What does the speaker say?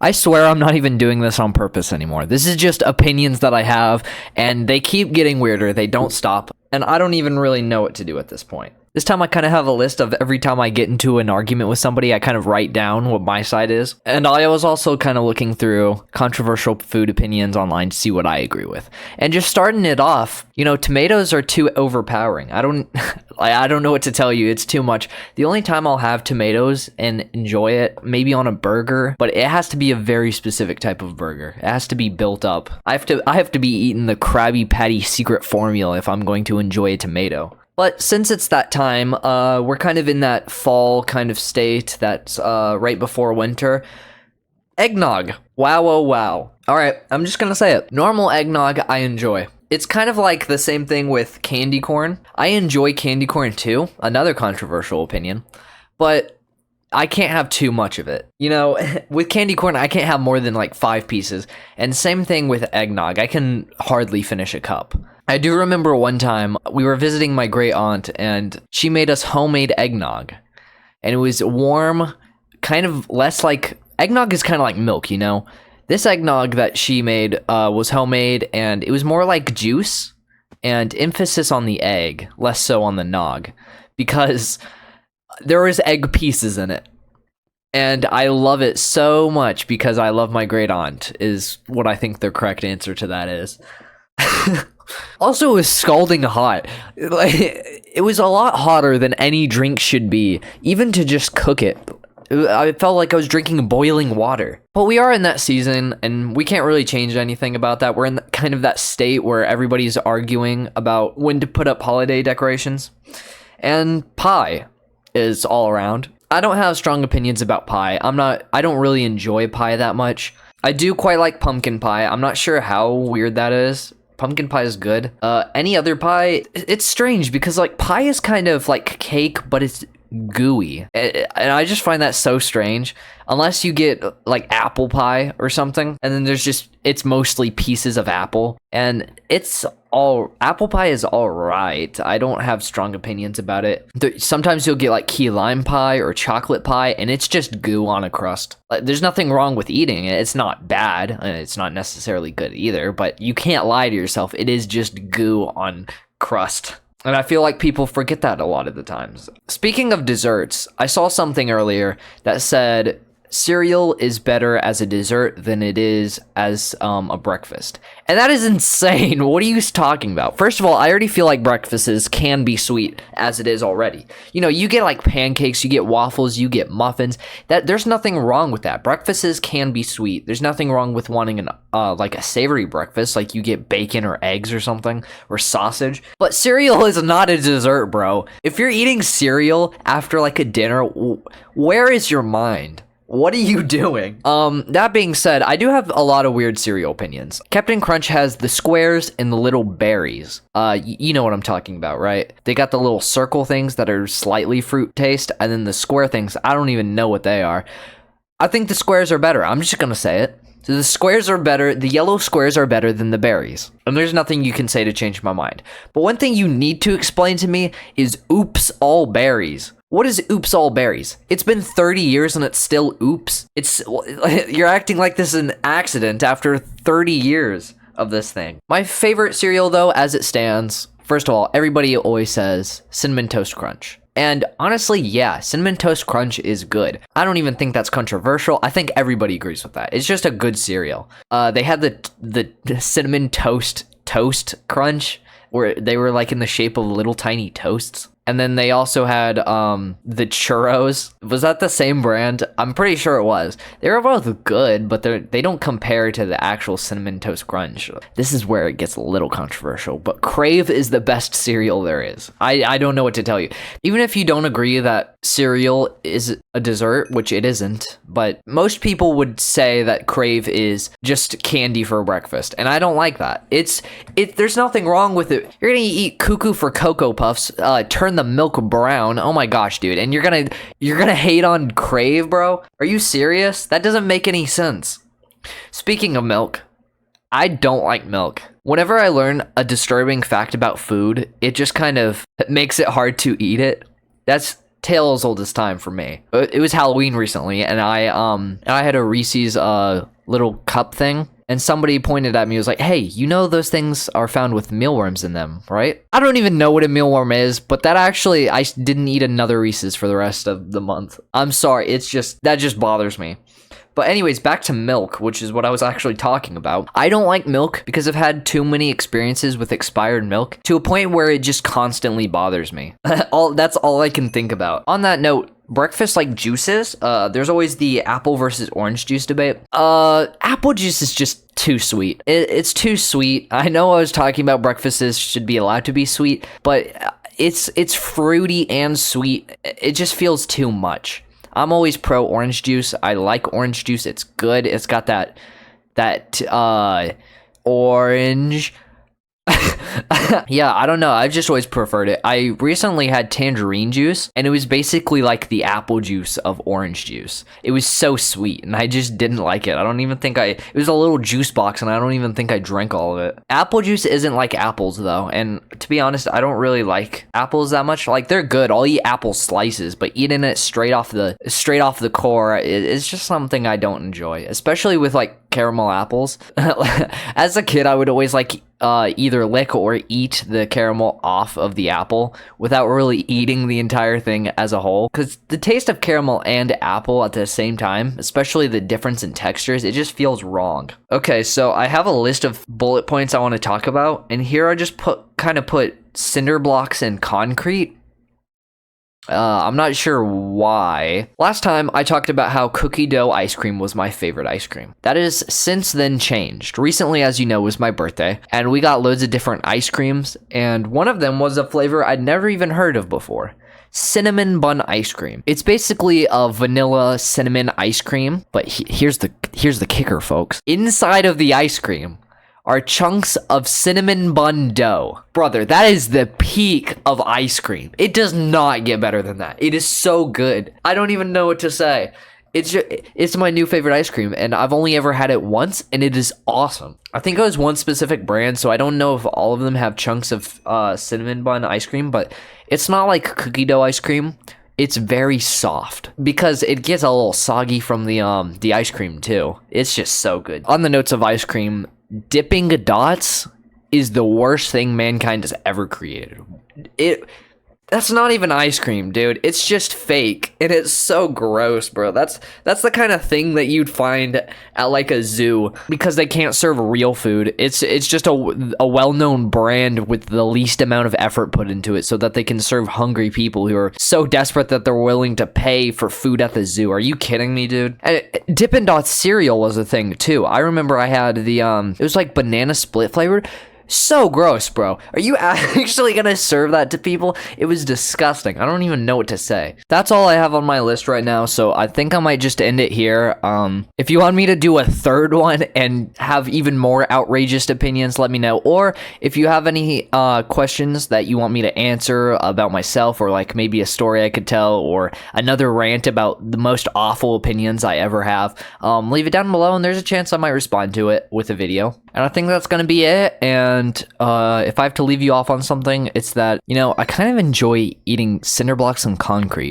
I swear I'm not even doing this on purpose anymore. This is just opinions that I have, and they keep getting weirder. They don't stop, and I don't even really know what to do at this point. This time I kind of have a list of every time I get into an argument with somebody, I kind of write down what my side is. And I was also kind of looking through controversial food opinions online to see what I agree with. And just starting it off, tomatoes are too overpowering. I don't know what to tell you. It's too much. The only time I'll have tomatoes and enjoy it, maybe on a burger, but it has to be a very specific type of burger. It has to be built up. I have to be eating the Krabby Patty secret formula if I'm going to enjoy a tomato. But since it's that time, we're kind of in that fall kind of state that's right before winter. Eggnog. Wow, oh, wow. All right, I'm just going to say it. Normal eggnog, I enjoy. It's kind of like the same thing with candy corn. I enjoy candy corn too. Another controversial opinion. But I can't have too much of it. With candy corn, I can't have more than like 5 pieces. And same thing with eggnog. I can hardly finish a cup. I do remember one time we were visiting my great aunt and she made us homemade eggnog. And it was warm, kind of less like, eggnog is kind of like milk, This eggnog that she made was homemade and it was more like juice and emphasis on the egg, less so on the nog, because there was egg pieces in it. And I love it so much because I love my great aunt is what I think the correct answer to that is. Also, it was scalding hot. It was a lot hotter than any drink should be, even to just cook it. I felt like I was drinking boiling water. But we are in that season, and we can't really change anything about that. We're in kind of that state where everybody's arguing about when to put up holiday decorations. And pie is all around. I don't have strong opinions about pie. I don't really enjoy pie that much. I do quite like pumpkin pie. I'm not sure how weird that is. Pumpkin pie is good. Any other pie, it's strange because like pie is kind of like cake, but it's gooey. And I just find that so strange. Unless you get like apple pie or something, and then it's mostly pieces of apple. And apple pie is all right. I don't have strong opinions about it. Sometimes you'll get like key lime pie or chocolate pie, and it's just goo on a crust. There's nothing wrong with eating it. It's not bad. And it's not necessarily good either, but you can't lie to yourself. It is just goo on crust. And I feel like people forget that a lot of the times. Speaking of desserts, I saw something earlier that said cereal is better as a dessert than it is as a breakfast. And that is insane. What are you talking about? First of all, I already feel like breakfasts can be sweet as it is already. You get like pancakes, you get waffles, you get muffins. There's nothing wrong with that. Breakfasts can be sweet. There's nothing wrong with wanting like a savory breakfast, like you get bacon or eggs or something, or sausage. But cereal is not a dessert, bro. If you're eating cereal after like a dinner, where is your mind? What are you doing? That being said, I do have a lot of weird cereal opinions. Captain Crunch has the squares and the little berries. You know what I'm talking about, right? They got the little circle things that are slightly fruit taste, and then the square things, I don't even know what they are. I think the squares are better. I'm just gonna say it. So the squares are better, the yellow squares are better than the berries. And there's nothing you can say to change my mind. But one thing you need to explain to me is oops all berries. What is oops all berries? It's been 30 years and it's still oops. You're acting like this is an accident after 30 years of this thing. My favorite cereal though, as it stands, first of all, everybody always says Cinnamon Toast Crunch. And honestly, yeah, Cinnamon Toast Crunch is good. I don't even think that's controversial. I think everybody agrees with that. It's just a good cereal. They had the Cinnamon Toast Crunch, where they were like in the shape of little tiny toasts. And then they also had the churros. Was that the same brand? I'm pretty sure it was. They were both good, but they don't compare to the actual Cinnamon Toast Crunch. This is where it gets a little controversial, but Crave is the best cereal there is. I don't know what to tell you. Even if you don't agree that cereal is a dessert, which it isn't, but most people would say that Crave is just candy for breakfast, and I don't like that. There's nothing wrong with it. You're gonna eat Cuckoo for Cocoa Puffs, turn the milk brown. Oh my gosh, dude. And you're gonna hate on Crave, bro? Are you serious? That doesn't make any sense. Speaking of milk, I don't like milk. Whenever I learn a disturbing fact about food, it just kind of makes it hard to eat it. tale as old as time for me. It was Halloween recently, and I had a Reese's little cup thing, and somebody pointed at me, was like, hey, you know those things are found with mealworms in them, right? I don't even know what a mealworm is, but that actually, I didn't eat another Reese's for the rest of the month. I'm sorry, that just bothers me. But anyways, back to milk, which is what I was actually talking about. I don't like milk because I've had too many experiences with expired milk to a point where it just constantly bothers me. That's all I can think about. On that note, breakfast like juices, there's always the apple versus orange juice debate. Apple juice is just too sweet. It's too sweet. I know I was talking about breakfasts should be allowed to be sweet, but it's fruity and sweet. It just feels too much. I'm always pro orange juice. I like orange juice. It's good. It's got that orange. Yeah, I don't know. I've just always preferred it. I recently had tangerine juice, and it was basically like the apple juice of orange juice. It was so sweet, and I just didn't like it. I don't even think it was a little juice box, and I don't even think I drank all of it. Apple juice isn't like apples, though, and to be honest, I don't really like apples that much. Like, they're good. I'll eat apple slices, but eating it straight off the core is just something I don't enjoy, especially with, like, caramel apples. As a kid, I would always like either lick or eat the caramel off of the apple without really eating the entire thing as a whole, because the taste of caramel and apple at the same time, especially the difference in textures, it just feels wrong. Okay, so I have a list of bullet points I want to talk about, and here I just put cinder blocks and concrete. I'm not sure why. Last time I talked about how cookie dough ice cream was my favorite ice cream. That has since then changed. Recently, as you know, was my birthday, and we got loads of different ice creams, and one of them was a flavor I'd never even heard of before. Cinnamon bun ice cream. It's basically a vanilla cinnamon ice cream, but here's the kicker, folks. Inside of the ice cream are chunks of cinnamon bun dough. Brother, that is the peak of ice cream. It does not get better than that. It is so good. I don't even know what to say. It's my new favorite ice cream, and I've only ever had it once, and it is awesome. I think it was one specific brand, so I don't know if all of them have chunks of cinnamon bun ice cream, but it's not like cookie dough ice cream. It's very soft because it gets a little soggy from the ice cream too. It's just so good. On the notes of ice cream, dipping dots is the worst thing mankind has ever created. That's not even ice cream, dude. It's just fake, and it's so gross, bro. That's the kind of thing that you'd find at like a zoo because they can't serve real food. It's just a well-known brand with the least amount of effort put into it so that they can serve hungry people who are so desperate that they're willing to pay for food at the zoo. Are you kidding me, dude? And Dippin' Dots cereal was a thing too. I remember I had the it was like banana split flavored. So gross, bro. Are you actually gonna serve that to people? It was disgusting. I don't even know what to say. That's all I have on my list right now, so I think I might just end it here. If you want me to do a third one and have even more outrageous opinions, let me know. Or if you have any questions that you want me to answer about myself, or like maybe a story I could tell, or another rant about the most awful opinions I ever have, leave it down below, and there's a chance I might respond to it with a video. And I think that's gonna be it, and if I have to leave you off on something, it's that, you know, I kind of enjoy eating cinder blocks and concrete.